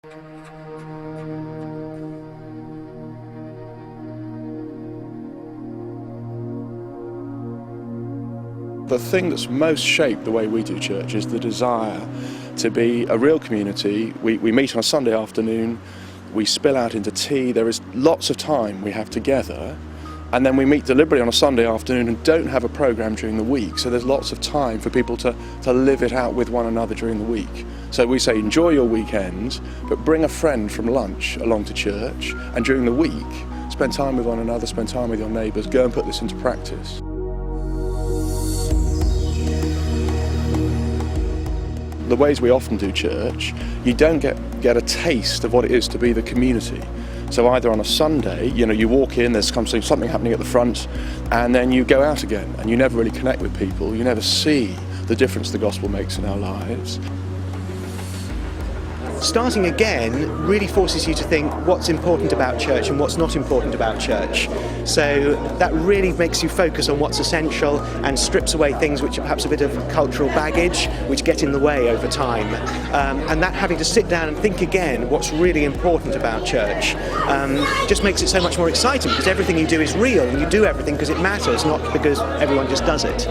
The thing that's most shaped the way we do church is the desire to be a real community. We meet on a Sunday afternoon, we spill out into tea, there is lots of time we have together, and then we meet deliberately on a Sunday afternoon and don't have a programme during the week, so there's lots of time for people to live it out with one another during the week. So we say enjoy your weekend, but bring a friend from lunch along to church, and during the week spend time with one another, spend time with your neighbours, go and put this into practice. The ways we often do church, you don't get a taste of what it is to be the community. So either on a Sunday, you walk in, there's something happening at the front, and then you go out again, and you never really connect with people, you never see the difference the gospel makes in our lives. Starting again really forces you to think what's important about church and what's not important about church. So that really makes you focus on what's essential and strips away things which are perhaps a bit of cultural baggage which get in the way over time. And that having to sit down and think again what's really important about church just makes it so much more exciting, because everything you do is real and you do everything because it matters, not because everyone just does it.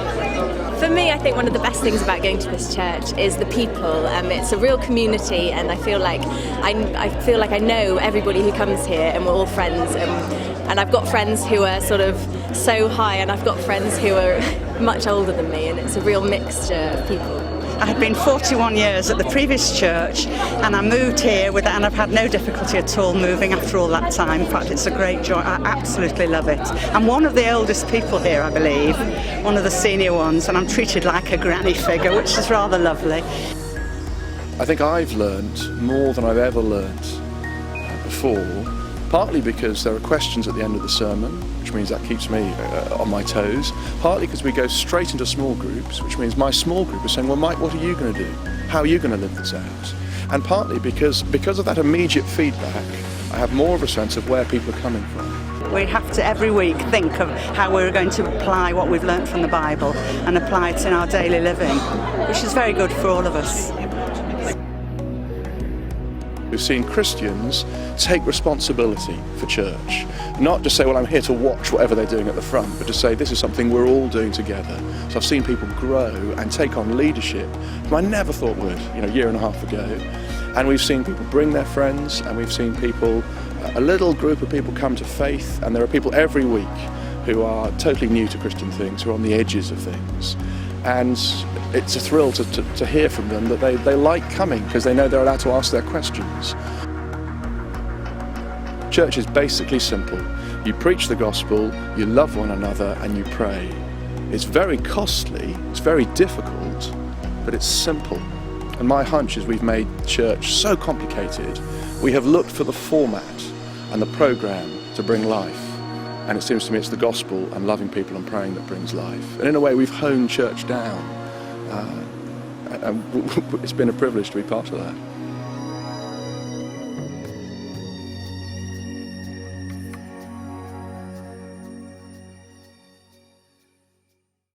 For me, I think one of the best things about going to this church is the people. It's a real community, and I feel like I know everybody who comes here, and we're all friends. And I've got friends who are sort of so high, and I've got friends who are much older than me, and it's a real mixture of people. I had been 41 years at the previous church, and I moved here and I've had no difficulty at all moving after all that time. In fact, it's a great joy. I absolutely love it. I'm one of the oldest people here, I believe, one of the senior ones, and I'm treated like a granny figure, which is rather lovely. I think I've learnt more than I've ever learnt before, partly because there are questions at the end of the sermon, which means that keeps me on my toes, partly because we go straight into small groups, which means my small group is saying, well, Mike, what are you going to do? How are you going to live this out? And partly because of that immediate feedback, I have more of a sense of where people are coming from. We have to every week think of how we're going to apply what we've learnt from the Bible and apply it in our daily living, which is very good for all of us. We've seen Christians take responsibility for church, not just say, well, I'm here to watch whatever they're doing at the front, but to say this is something we're all doing together. So I've seen people grow and take on leadership, whom I never thought would, a year and a half ago. And we've seen people bring their friends, and we've seen people, a little group of people come to faith, and there are people every week who are totally new to Christian things, who are on the edges of things. And it's a thrill to hear from them that they like coming because they know they're allowed to ask their questions. Church is basically simple. You preach the gospel, you love one another, and you pray. It's very costly, it's very difficult, but it's simple. And my hunch is we've made church so complicated, we have looked for the format and the programme to bring life. And it seems to me it's the gospel and loving people and praying that brings life. And in a way, we've honed church down. And it's been a privilege to be part of that.